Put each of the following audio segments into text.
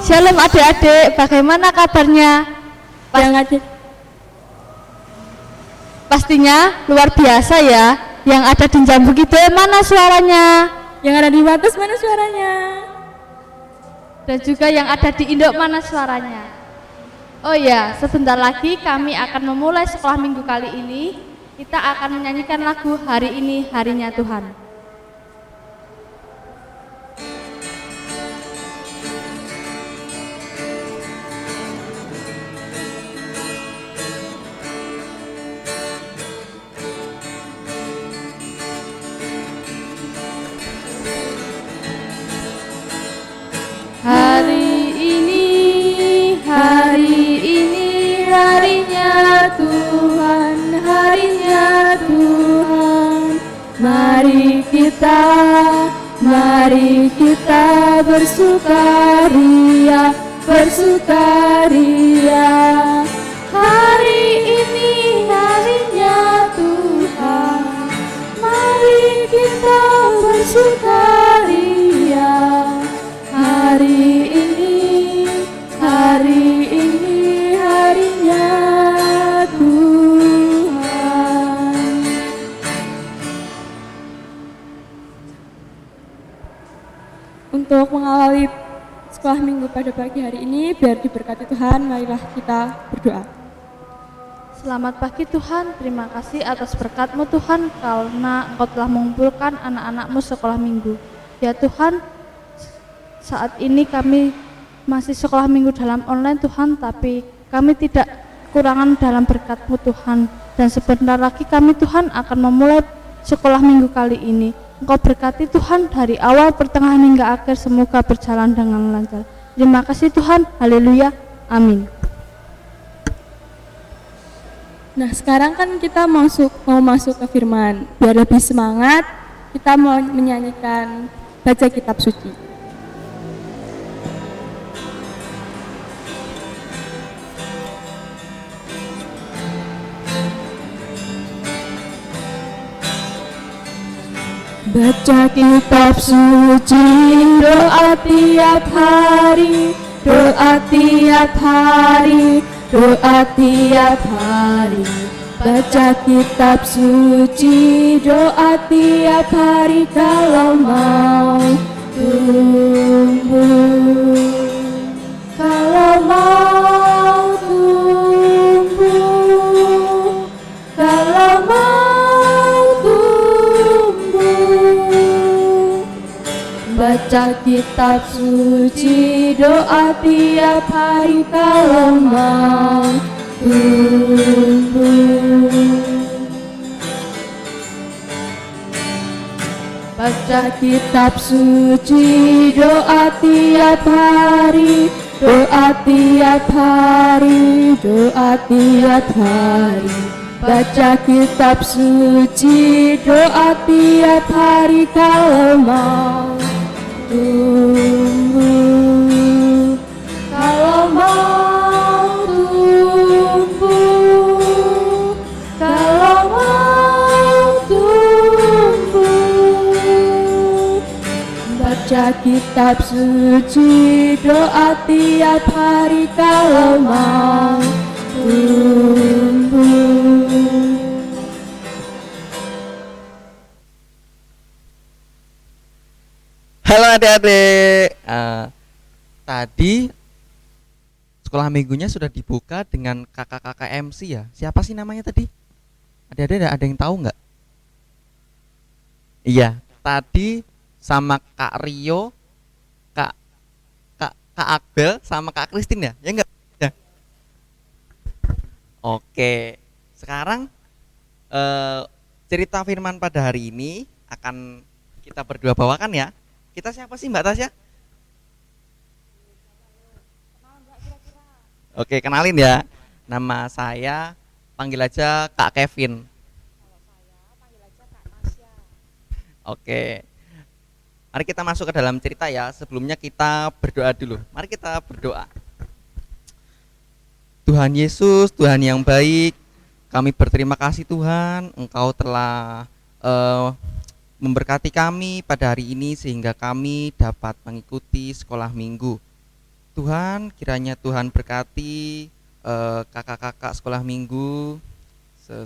Shalom adik-adik, bagaimana kabarnya? Yang ada Pastinya luar biasa ya. Yang ada di Jambu Kidul mana suaranya? yang ada di Wates mana suaranya? Dan juga yang ada di Indok mana suaranya? Oh ya, sebentar lagi kami akan memulai sekolah minggu kali ini. Kita akan menyanyikan lagu Hari Ini Harinya Tuhan. Hari ini harinya Tuhan, harinya Tuhan. Mari kita bersukaria, bersukaria. Hari ini harinya Tuhan, mari kita bersukaria. Hari ini harinya Tuhan. Untuk mengawali sekolah minggu pada pagi hari ini, biar diberkati Tuhan, marilah kita berdoa. Selamat pagi Tuhan, terima kasih atas berkat-Mu Tuhan, karena Engkau telah mengumpulkan anak-anak-Mu sekolah minggu. Ya Tuhan, saat ini kami masih sekolah minggu dalam online Tuhan, tapi kami tidak kekurangan dalam berkat-Mu Tuhan. Dan sebentar lagi kami Tuhan akan memulai sekolah minggu kali ini. Engkau berkati Tuhan dari awal, pertengahan hingga akhir, semoga berjalan dengan lancar. Terima kasih Tuhan, haleluya, amin. Nah, sekarang kan kita mau masuk ke firman. Biar lebih semangat, kita mau menyanyikan baca kitab suci. Baca kitab suci, doa tiap hari, doa tiap hari, doa tiap hari. Baca kitab suci, doa tiap hari kalau mau tumbuh. Kalau mau tumbuh, kalau mau tumbuh. Baca kitab suci, doa tiap hari kalau mau tumbuh. Baca kitab suci, doa tiap hari, doa tiap hari, doa tiap hari. Baca kitab suci, doa tiap hari kalau mau tumbuh. Kalau mau tumbuh, kalau mau tumbuh. Baca kitab suci, doa tiap hari kalau mau tumbuh. Halo adik-adik, tadi sekolah minggunya sudah dibuka dengan kakak-kakak MC ya. Siapa sih namanya tadi? Adik-adik ada yang tahu nggak? Iya, tadi sama Kak Rio, Kak Kak Akbel sama Kak Kristin ya? Ya enggak? Ya. Oke, sekarang cerita firman pada hari ini akan kita berdua bawakan ya. Kita siapa sih Mbak Tasya? Oke, kenalin ya. Nama saya panggil aja Kak Kevin. Oke. Mari kita masuk ke dalam cerita ya. Sebelumnya kita berdoa dulu. Mari kita berdoa. Tuhan Yesus, Tuhan yang baik, kami berterima kasih Tuhan, Engkau telah memberkati kami pada hari ini sehingga kami dapat mengikuti sekolah minggu. Tuhan, kiranya Tuhan berkati kakak-kakak sekolah minggu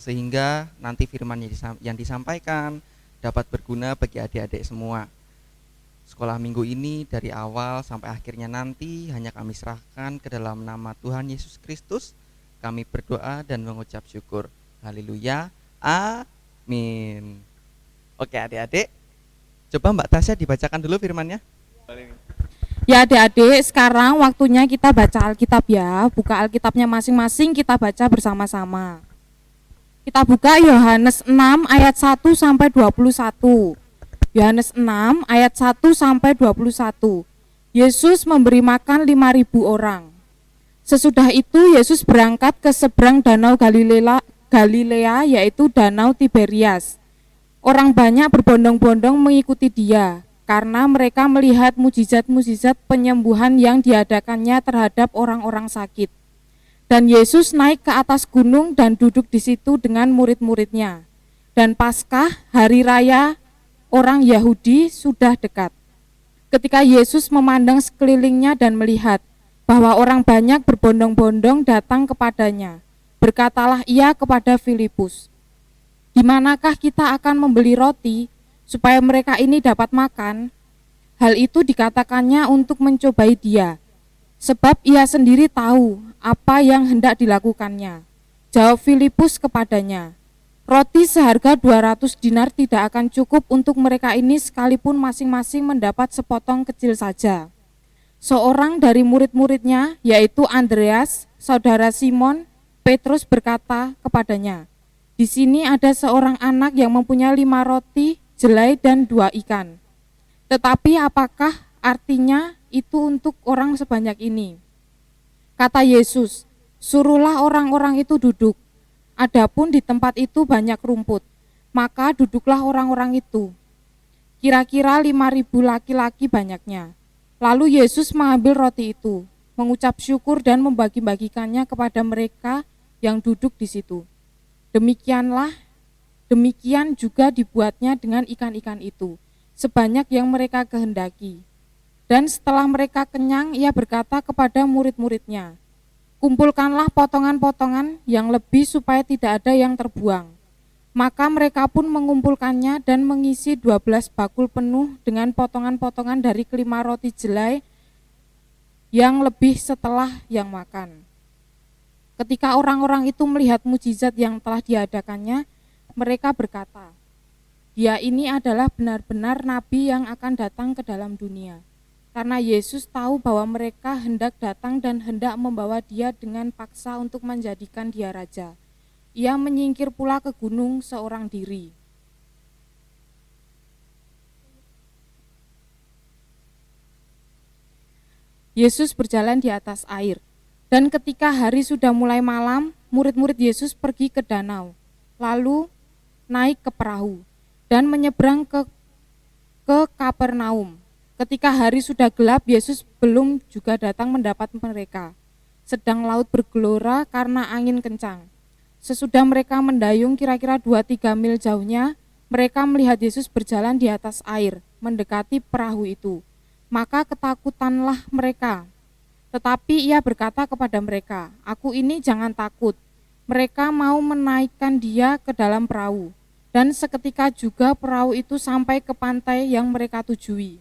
sehingga nanti firman yang disampaikan dapat berguna bagi adik-adik semua. Sekolah minggu ini dari awal sampai akhirnya nanti hanya kami serahkan ke dalam nama Tuhan Yesus Kristus. Kami berdoa dan mengucap syukur. Haleluya. Amin. Oke adik-adik, coba Mbak Tasya dibacakan dulu firman-nya. Ya adik-adik, sekarang waktunya kita baca Alkitab ya. Buka Alkitabnya masing-masing, kita baca bersama-sama. Kita buka Yohanes 6 ayat 1 sampai 21. Yohanes 6 ayat 1 sampai 21. Yesus memberi makan 5.000 orang. Sesudah itu Yesus berangkat ke seberang danau Galilea, yaitu danau Tiberias. Orang banyak berbondong-bondong mengikuti dia, karena mereka melihat mujizat-mujizat penyembuhan yang diadakannya terhadap orang-orang sakit. Dan Yesus naik ke atas gunung dan duduk di situ dengan murid-muridnya. Dan Paskah, hari raya orang Yahudi, sudah dekat. Ketika Yesus memandang sekelilingnya dan melihat bahwa orang banyak berbondong-bondong datang kepadanya, berkatalah ia kepada Filipus, "Di manakah kita akan membeli roti supaya mereka ini dapat makan?" Hal itu dikatakannya untuk mencobai dia, sebab ia sendiri tahu apa yang hendak dilakukannya. Jawab Filipus kepadanya, "Roti seharga 200 dinar tidak akan cukup untuk mereka ini sekalipun masing-masing mendapat sepotong kecil saja." Seorang dari murid-muridnya, yaitu Andreas, saudara Simon, Petrus berkata kepadanya, "Di sini ada seorang anak yang mempunyai 5 roti, jelai dan 2 ikan. Tetapi apakah artinya itu untuk orang sebanyak ini?" Kata Yesus, "Suruhlah orang-orang itu duduk." Adapun di tempat itu banyak rumput, maka duduklah orang-orang itu. Kira-kira 5.000 laki-laki banyaknya. Lalu Yesus mengambil roti itu, mengucap syukur dan membagi-bagikannya kepada mereka yang duduk di situ. Demikian juga dibuatnya dengan ikan-ikan itu, sebanyak yang mereka kehendaki. Dan setelah mereka kenyang, ia berkata kepada murid-muridnya, "Kumpulkanlah potongan-potongan yang lebih supaya tidak ada yang terbuang." Maka mereka pun mengumpulkannya dan mengisi 12 bakul penuh dengan potongan-potongan dari kelima roti jelai yang lebih setelah yang makan. Ketika orang-orang itu melihat mujizat yang telah diadakannya, mereka berkata, "Dia ini adalah benar-benar nabi yang akan datang ke dalam dunia." Karena Yesus tahu bahwa mereka hendak datang dan hendak membawa dia dengan paksa untuk menjadikan dia raja. Ia menyingkir pula ke gunung seorang diri. Yesus berjalan di atas air, dan ketika hari sudah mulai malam, murid-murid Yesus pergi ke danau, lalu naik ke perahu, dan menyeberang ke Kapernaum. Ketika hari sudah gelap, Yesus belum juga datang mendapat mereka. Sedang laut bergelora karena angin kencang. Sesudah mereka mendayung kira-kira 2-3 mil jauhnya, mereka melihat Yesus berjalan di atas air, mendekati perahu itu. Maka ketakutanlah mereka. Tetapi ia berkata kepada mereka, "Aku ini jangan takut." Mereka mau menaikkan dia ke dalam perahu, dan seketika juga perahu itu sampai ke pantai yang mereka tujui.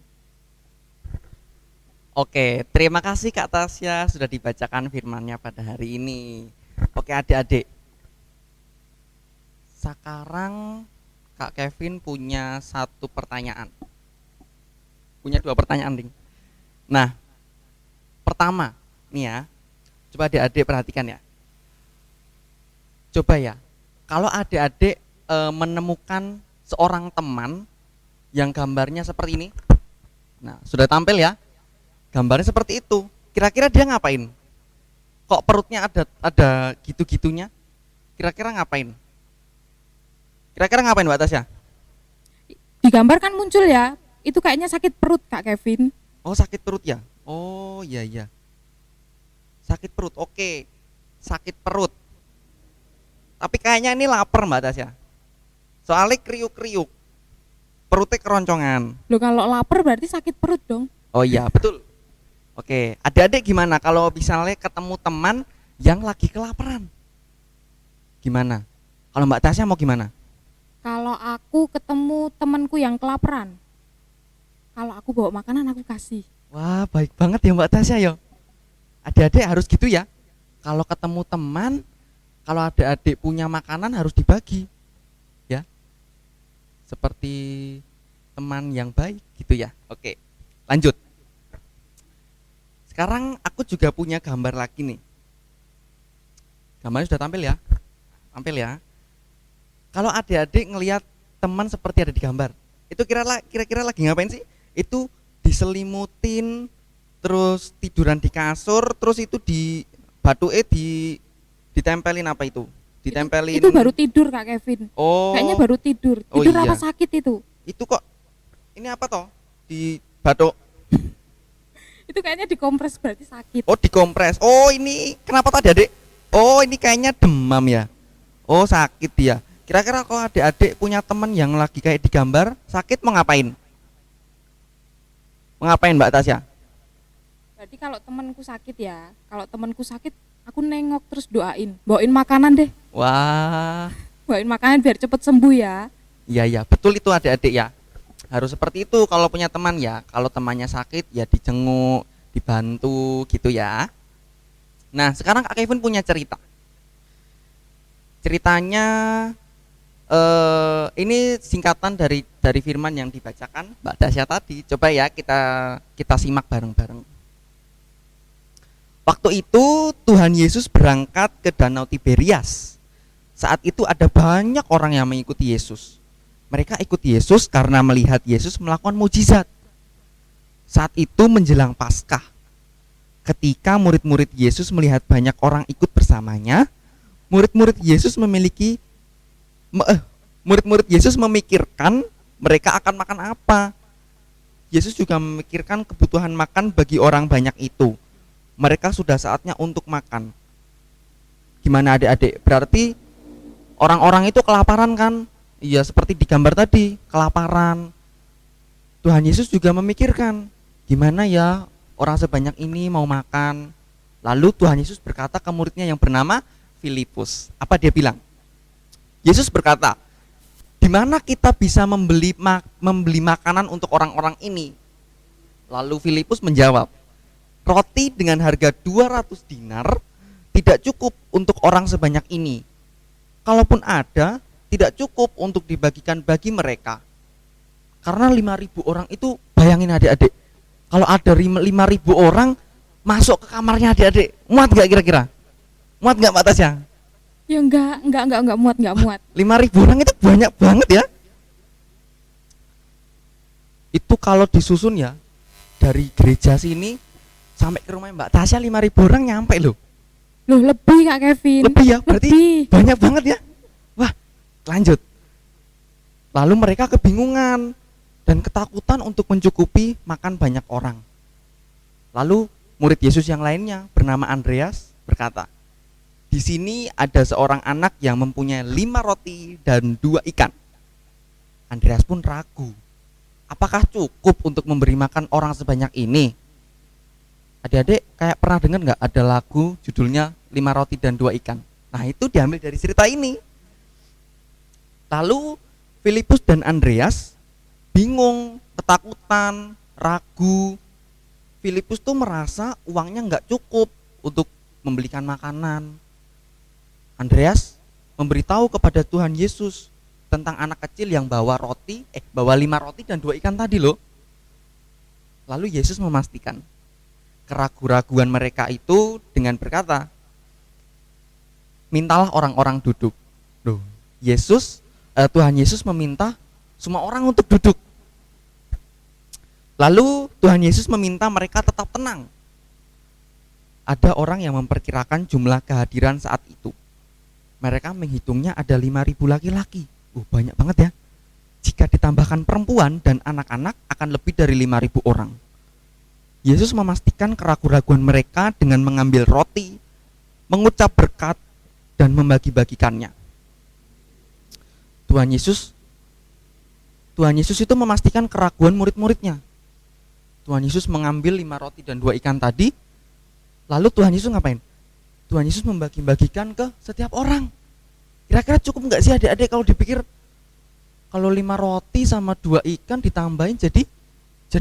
Oke, terima kasih Kak Tasya sudah dibacakan firman-Nya pada hari ini. Oke adik-adik, sekarang Kak Kevin punya 1 pertanyaan. Punya 2 pertanyaan, Ding. Nah, pertama, nih ya, coba adik-adik perhatikan ya. Coba ya, kalau adik-adik menemukan seorang teman yang gambarnya seperti ini. Nah, sudah tampil ya. Gambarnya seperti itu. Kira-kira dia ngapain? Kok perutnya ada gitu-gitunya? Kira-kira ngapain? Kira-kira ngapain Mbak Tasya? Di gambar kan muncul ya, itu kayaknya sakit perut Kak Kevin. Oh, sakit perut ya? Oh, iya. Sakit perut, oke. Sakit perut. Tapi kayaknya ini lapar Mbak Tasya. Soalnya kriuk-kriuk. Perutnya keroncongan. Loh kalau lapar berarti sakit perut dong. Oh iya, betul. Oke, adik-adik gimana kalau misalnya ketemu teman yang lagi kelaparan? Gimana? Kalau Mbak Tasya mau gimana? Kalau aku ketemu temanku yang kelaparan, kalau aku bawa makanan aku kasih. Wah, baik banget ya Mbak Tasya ya. Adik-adik harus gitu ya. Kalau ketemu teman, kalau adik-adik punya makanan harus dibagi. Ya. Seperti teman yang baik gitu ya. Oke. Lanjut. Sekarang aku juga punya gambar lagi nih. Gambarnya sudah tampil ya? Tampil ya. Kalau adik-adik ngelihat teman seperti ada di gambar, itu kira-kira lagi ngapain sih? Itu diselimutin, terus tiduran di kasur, terus itu di ditempelin apa itu? Ditempelin. Itu baru tidur Kak Kevin. Oh. Kayaknya baru tidur. Oh, Tidur iya. apa sakit itu? Itu kok ini apa toh? Di batuk. Itu kayaknya dikompres berarti sakit. Oh, dikompres. Oh, ini kenapa tadi adik? Oh, ini kayaknya demam ya. Oh, sakit dia. Kira-kira kalau adik-adik punya teman yang lagi kayak digambar sakit mau ngapain? Mau ngapain Mbak Tasya? Berarti kalau temanku sakit ya, kalau temanku sakit aku nengok terus doain, bawain makanan deh, Wah, bawain makanan biar cepet sembuh ya. iya ya, betul itu adik-adik ya. Harus seperti itu kalau punya teman ya. Kalau temannya sakit ya dijenguk, dibantu gitu ya. Nah, sekarang Kak Kevin punya cerita. Ceritanya ini singkatan dari firman yang dibacakan Mbak Tasya tadi. Coba ya kita simak bareng-bareng. Waktu itu Tuhan Yesus berangkat ke Danau Tiberias. Saat itu ada banyak orang yang mengikuti Yesus. Mereka ikut Yesus karena melihat Yesus melakukan mujizat. Saat itu menjelang Paskah, ketika murid-murid Yesus melihat banyak orang ikut bersamanya, murid-murid Yesus memikirkan mereka akan makan apa. Yesus juga memikirkan kebutuhan makan bagi orang banyak itu. Mereka sudah saatnya untuk makan. Gimana adik-adik? Berarti orang-orang itu kelaparan kan? Iya, seperti di gambar tadi, kelaparan. Tuhan Yesus juga memikirkan, gimana ya orang sebanyak ini mau makan. Lalu Tuhan Yesus berkata ke muridnya yang bernama Filipus. Apa dia bilang? Yesus berkata, di mana kita bisa membeli makanan untuk orang-orang ini? Lalu Filipus menjawab, roti dengan harga 200 dinar tidak cukup untuk orang sebanyak ini. Kalaupun ada, tidak cukup untuk dibagikan bagi mereka. Karena 5.000 orang itu, bayangin adik-adik, kalau ada 5.000 orang masuk ke kamarnya adik-adik, muat gak kira-kira? Muat gak Mbak Tasya? Ya enggak muat, enggak muat. 5.000 orang itu banyak banget ya. Itu kalau disusun ya, dari gereja sini sampai ke rumah Mbak Tasya 5.000 orang nyampe loh. Loh, lebih Kak Kevin. Lebih ya, berarti Lebih. banyak banget ya. Wah, lanjut. Lalu mereka kebingungan dan ketakutan untuk mencukupi makan banyak orang. Lalu murid Yesus yang lainnya bernama Andreas berkata, di sini ada seorang anak yang mempunyai 5 roti dan 2 ikan. Andreas pun ragu, apakah cukup untuk memberi makan orang sebanyak ini? Adik-adik kayak pernah dengar nggak ada lagu judulnya 5 roti dan 2 ikan? Nah, itu diambil dari cerita ini. Lalu Filipus dan Andreas bingung, ketakutan, ragu. Filipus tuh merasa uangnya nggak cukup untuk membelikan makanan. Andreas memberitahu kepada Tuhan Yesus tentang anak kecil yang bawa 5 roti dan 2 ikan tadi loh. Lalu Yesus memastikan keraguan-raguan mereka itu dengan berkata, mintalah orang-orang duduk. Loh, Tuhan Yesus meminta semua orang untuk duduk. Lalu Tuhan Yesus meminta mereka tetap tenang. Ada orang yang memperkirakan jumlah kehadiran saat itu. Mereka menghitungnya ada 5.000 laki-laki. Banyak banget ya. Jika ditambahkan perempuan dan anak-anak akan lebih dari 5.000 orang. Yesus memastikan keraguan-raguan mereka dengan mengambil roti, mengucap berkat, dan membagi-bagikannya. Tuhan Yesus itu memastikan keraguan murid-muridnya. Tuhan Yesus mengambil 5 roti dan 2 ikan tadi, lalu Tuhan Yesus ngapain? Tuhan Yesus membagi-bagikan ke setiap orang. Kira-kira cukup nggak sih adik-adik kalau dipikir, kalau 5 roti sama 2 ikan ditambahin jadi 7.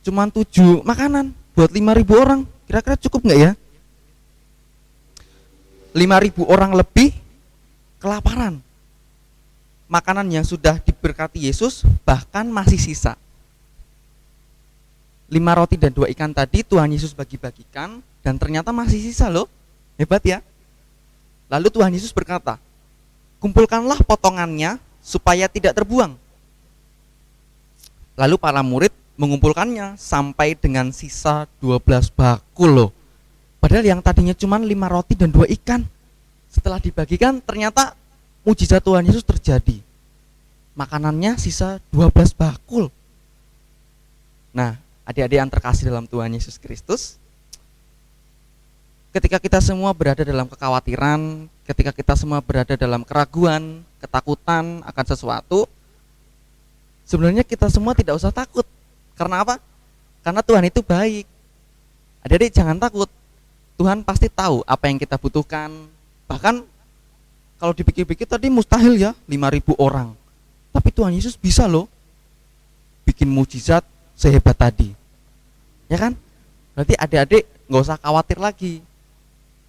Cuman 7 makanan buat 5.000 orang. Kira-kira cukup nggak ya? 5.000 orang lebih kelaparan. Makanan yang sudah diberkati Yesus bahkan masih sisa. 5 roti dan 2 ikan tadi Tuhan Yesus bagi-bagikan dan ternyata masih sisa loh. Hebat ya. Lalu Tuhan Yesus berkata, kumpulkanlah potongannya supaya tidak terbuang. Lalu para murid mengumpulkannya sampai dengan sisa 12 bakul loh. Padahal yang tadinya cuma 5 roti dan 2 ikan. Setelah dibagikan ternyata mujizat Tuhan Yesus terjadi. Makanannya sisa 12 bakul. Nah, adik-adik yang terkasih dalam Tuhan Yesus Kristus, ketika kita semua berada dalam kekhawatiran, ketika kita semua berada dalam keraguan, ketakutan akan sesuatu, sebenarnya kita semua tidak usah takut. Karena apa? Karena Tuhan itu baik. Adik-adik jangan takut. Tuhan pasti tahu apa yang kita butuhkan. Bahkan kalau dipikir-pikir tadi mustahil ya 5.000 orang. Tapi Tuhan Yesus bisa loh bikin mujizat sehebat tadi. Ya kan? Berarti adik-adik nggak usah khawatir lagi.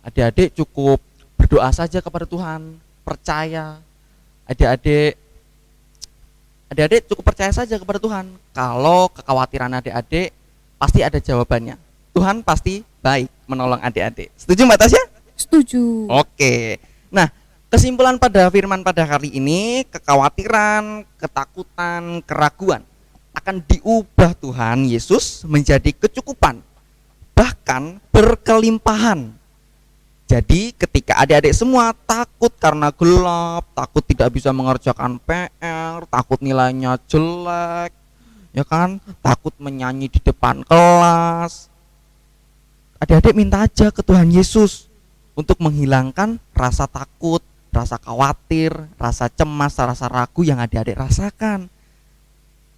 Adik-adik cukup berdoa saja kepada Tuhan, percaya. Adik-adik cukup percaya saja kepada Tuhan. Kalau kekhawatiran adik-adik pasti ada jawabannya. Tuhan pasti baik menolong adik-adik. Setuju Mbak Tasya? Setuju. Oke. Nah, kesimpulan pada firman pada kali ini, kekhawatiran, ketakutan, keraguan akan diubah Tuhan Yesus menjadi kecukupan, bahkan berkelimpahan. Jadi ketika adik-adik semua takut karena gelap, takut tidak bisa mengerjakan PR, takut nilainya jelek, ya kan, takut menyanyi di depan kelas, adik-adik minta aja ke Tuhan Yesus untuk menghilangkan rasa takut, rasa khawatir, rasa cemas, rasa ragu yang adik-adik rasakan.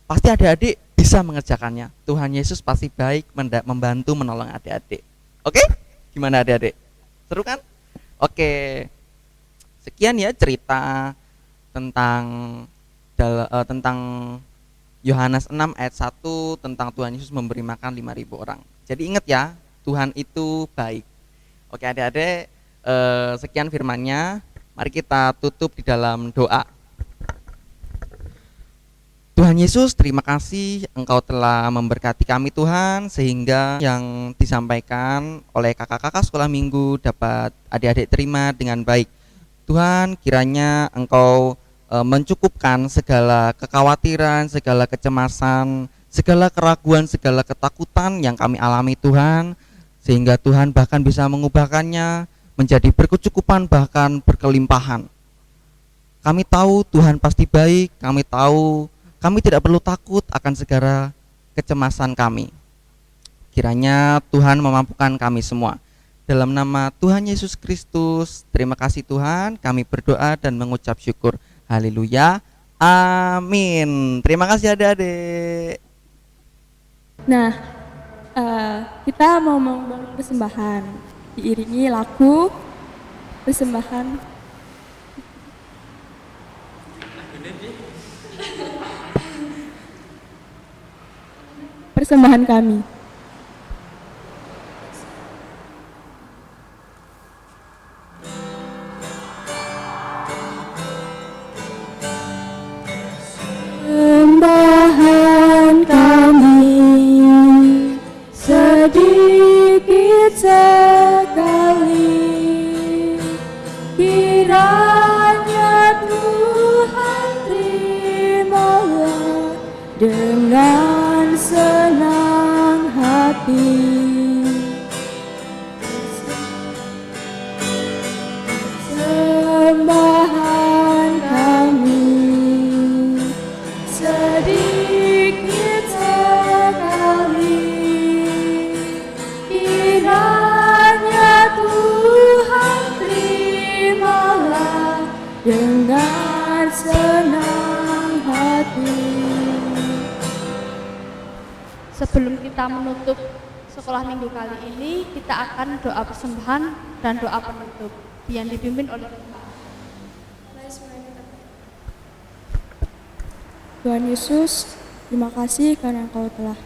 Pasti adik-adik bisa mengerjakannya. Tuhan Yesus pasti baik membantu menolong adik-adik. Oke? Gimana adik-adik? Seru kan? Oke. Sekian ya cerita tentang Yohanes 6 ayat 1 tentang Tuhan Yesus memberi makan 5.000 orang. Jadi ingat ya, Tuhan itu baik. Oke adik-adik, sekian firman-Nya. Mari kita tutup di dalam doa. Tuhan Yesus, terima kasih Engkau telah memberkati kami Tuhan, sehingga yang disampaikan oleh kakak-kakak sekolah minggu dapat adik-adik terima dengan baik. Tuhan, kiranya Engkau mencukupkan segala kekhawatiran, segala kecemasan, segala keraguan, segala ketakutan yang kami alami Tuhan, sehingga Tuhan bahkan bisa mengubahkannya menjadi berkecukupan, bahkan berkelimpahan. Kami tahu Tuhan pasti baik, kami tahu kami tidak perlu takut akan segala kecemasan kami. Kiranya Tuhan memampukan kami semua. Dalam nama Tuhan Yesus Kristus, terima kasih Tuhan, kami berdoa dan mengucap syukur. Haleluya, amin. Terima kasih adik-adik. Nah, kita mau membawa persembahan, diiringi lagu persembahan. Persembahan kami. Persembahan kami sedikit sekali, kiranya Tuhan terimalah dengan senang hati. Sembahan kami sedikit sekali, kiranya Tuhan terimalah dengan senang hati. sebelum kita menutup sekolah minggu kali ini, kita akan doa persembahan dan doa penutup yang dipimpin oleh Tuhan Yesus, terima kasih karena Engkau telah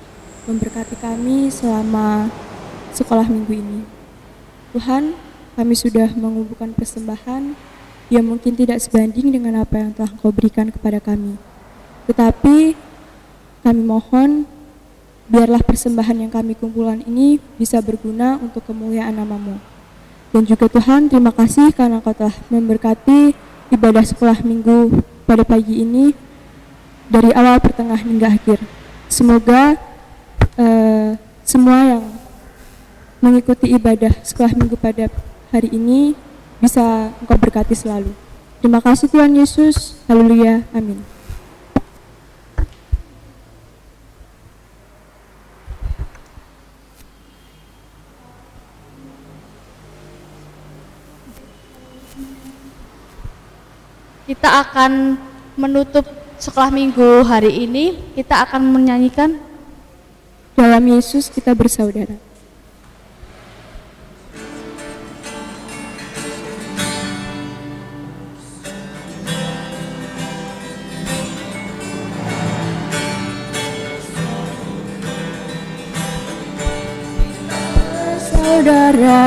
memberkati kami selama sekolah minggu ini. Tuhan, kami sudah mengumpulkan persembahan yang mungkin tidak sebanding dengan apa yang telah Engkau berikan kepada kami. Tetapi kami mohon, biarlah persembahan yang kami kumpulkan ini bisa berguna untuk kemuliaan nama-Mu. Dan juga Tuhan, terima kasih karena Engkau telah memberkati ibadah sekolah minggu pada pagi ini dari awal, pertengahan hingga akhir. Semoga semua yang mengikuti ibadah sekolah minggu pada hari ini bisa Engkau berkati selalu. Terima kasih Tuhan Yesus. Haleluya. Amin. Kita akan menutup sekolah minggu hari ini. Kita akan menyanyikan Dalam Yesus kita bersaudara. Saudara,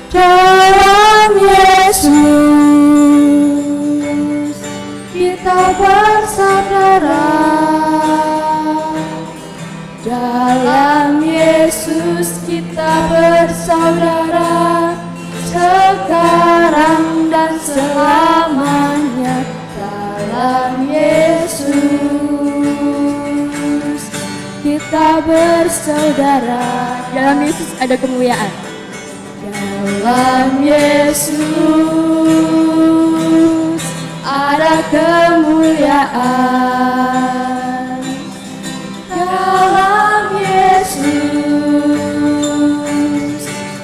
dalam Yesus kita bersaudara. Dalam Yesus kita bersaudara, sekarang dan selamanya. Dalam Yesus kita bersaudara. Dalam Yesus ada kemuliaan. Dalam Yesus ada kemuliaan. Dalam Yesus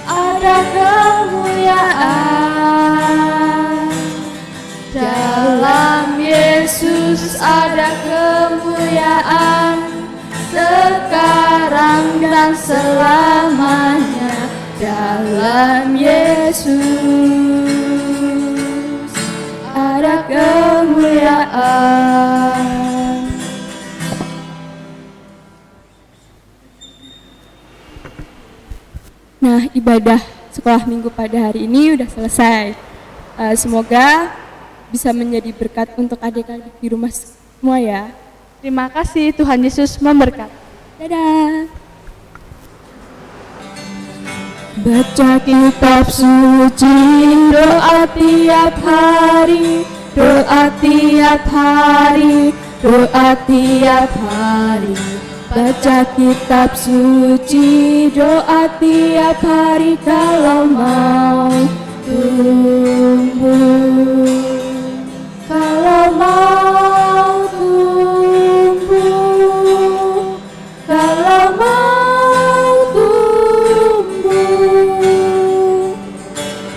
ada kemuliaan. Dalam Yesus ada kemuliaan, sekarang dan selamanya. Dalam Yesus ada kemuliaan. Nah, ibadah sekolah minggu pada hari ini udah selesai. Semoga bisa menjadi berkat untuk adik-adik di rumah semua ya. terima kasih. Tuhan Yesus memberkati. Dadah. Baca kitab suci, doa tiap hari, doa tiap hari, doa tiap hari. Baca kitab suci, doa tiap hari kalau mau tumbuh. Kalau mau tumbuh, kalau mau tumbuh.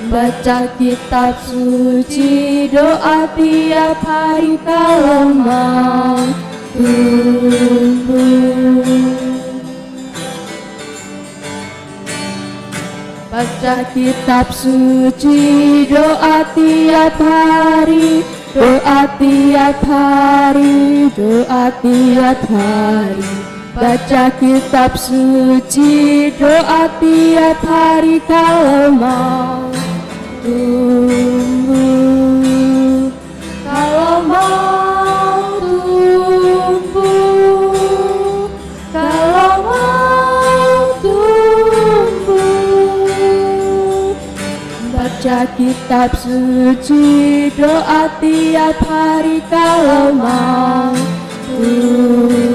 Baca kitab suci, doa tiap hari kalau mau tumbuh. Baca kitab suci, doa tiap hari, doa tiap hari, doa tiap hari. Baca kitab suci, doa tiap hari kalau mau tumbuh. Kalau mau tumbuh, kalau mau tumbuh. Baca kitab suci, doa tiap hari kalau mau tumbuh.